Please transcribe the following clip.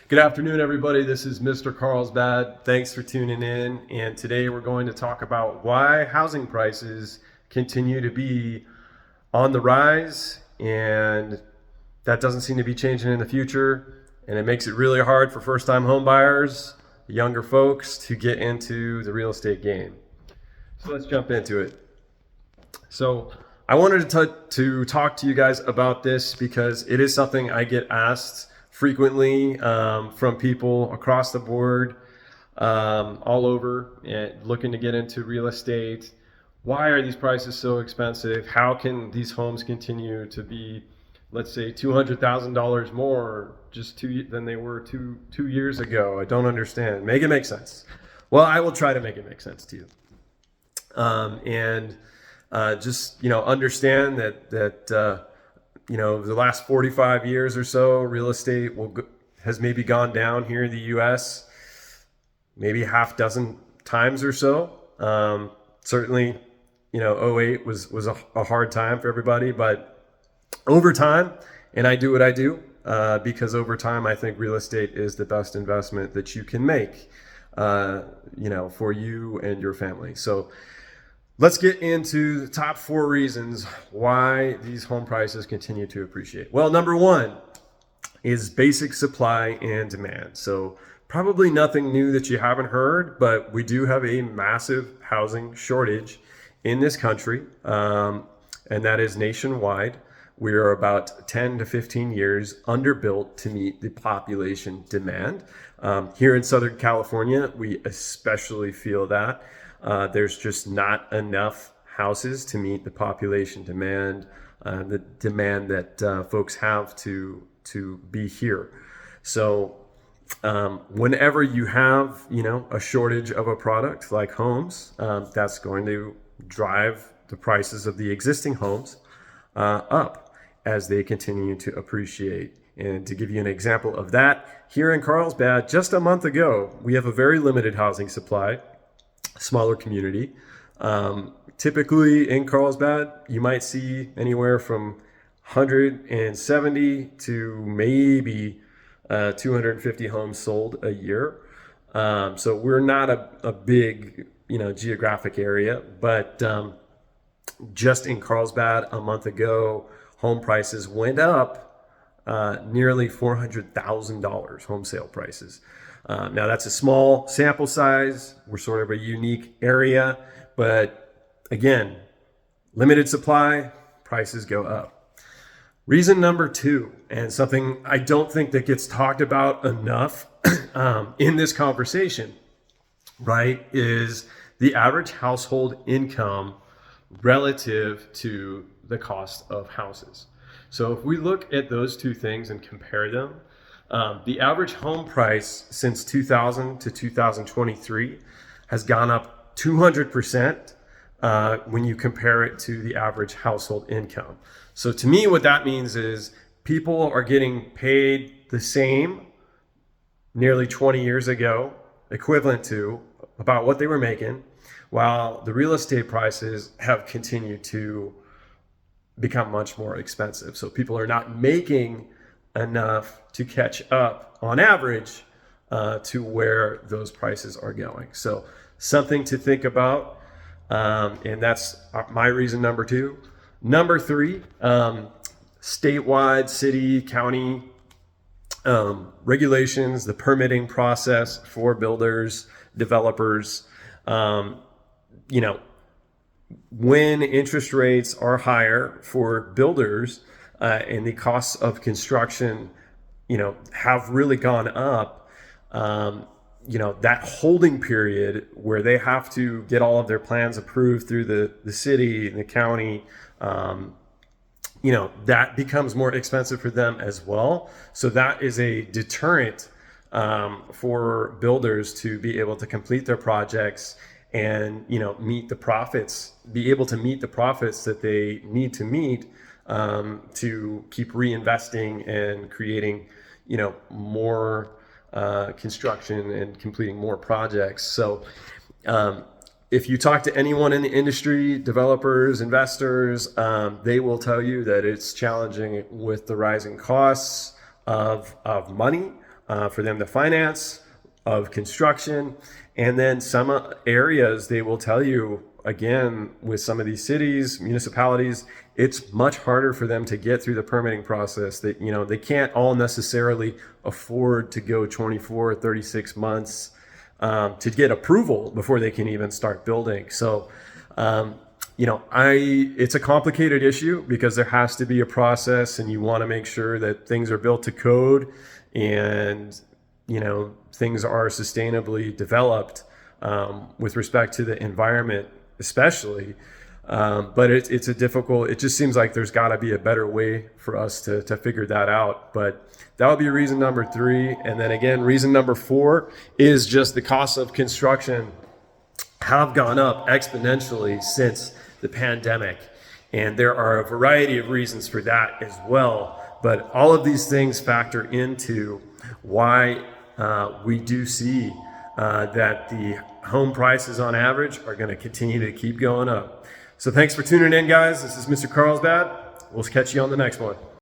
Good afternoon, everybody. This is Mr. Carlsbad. Thanks for tuning in. And today we're going to talk about why housing prices continue to be on the rise, and that doesn't seem to be changing in the future. And it makes it really hard for first-time home buyers, younger folks, to get into the real estate game. So let's jump into it. So I wanted to talk to you guys about this because it is something I get asked frequently from people across the board, all over, and looking to get into real estate. Why are these prices so expensive? How can these homes continue to be, let's say, $200,000 more than they were two years ago? I don't understand. Make it make sense. Well, I will try to make it make sense to you. Just understand that the last 45 years or so, real estate has maybe gone down here in the U.S. maybe half dozen times or so. Certainly, '08 was a hard time for everybody, but over time, and I do what I do because over time, I think real estate is the best investment that you can make, for you and your family. So let's get into the top 4 reasons why these home prices continue to appreciate. Well, number 1 is basic supply and demand. So probably nothing new that you haven't heard, but we do have a massive housing shortage in this country, and that is nationwide. We are about 10 to 15 years underbuilt to meet the population demand. Here in Southern California, we especially feel that. There's just not enough houses to meet the population demand, the demand that folks have to be here. So whenever you have, a shortage of a product like homes, that's going to drive the prices of the existing homes up as they continue to appreciate. And to give you an example of that, here in Carlsbad, just a month ago, we have a very limited housing supply. Smaller community. Typically in Carlsbad, you might see anywhere from 170 to maybe 250 homes sold a year. So we're not a big, geographic area, but just in Carlsbad a month ago, home prices went up nearly $400,000, home sale prices. Now that's a small sample size. We're sort of a unique area, but again, limited supply, prices go up. Reason number 2, and something I don't think that gets talked about enough in this conversation, right, is the average household income relative to the cost of houses. So if we look at those 2 things and compare them, the average home price since 2000 to 2023 has gone up 200% when you compare it to the average household income. So to me, what that means is people are getting paid the same nearly 20 years ago, equivalent to about what they were making, while the real estate prices have continued to become much more expensive. So people are not making enough to catch up on average to where those prices are going. So something to think about, and that's my reason number 2. Number 3, statewide, city, county regulations, the permitting process for builders, developers. When interest rates are higher for builders, and the costs of construction, have really gone up, that holding period where they have to get all of their plans approved through the city and the county, that becomes more expensive for them as well. So that is a deterrent for builders to be able to complete their projects and, meet the profits, be able to meet the profits that they need to meet to keep reinvesting and creating, more construction and completing more projects. So if you talk to anyone in the industry, developers, investors, they will tell you that it's challenging with the rising costs of money, for them to finance, of construction. And then some areas, they will tell you, again, with some of these cities, municipalities, it's much harder for them to get through the permitting process. That, you know, they can't all necessarily afford to go 24 or 36 months to get approval before they can even start building. So, you know, it's a complicated issue because there has to be a process, and you want to make sure that things are built to code and, you know, things are sustainably developed with respect to the environment, especially. But it's a difficult, it just seems like there's got to be a better way for us to figure that out. But that would be reason number 3. And then again, reason number 4 is just the cost of construction have gone up exponentially since the pandemic. And there are a variety of reasons for that as well. But all of these things factor into why we do see that the home prices on average are going to continue to keep going up. So thanks for tuning in, guys. This is Mr. Carlsbad. We'll catch you on the next one.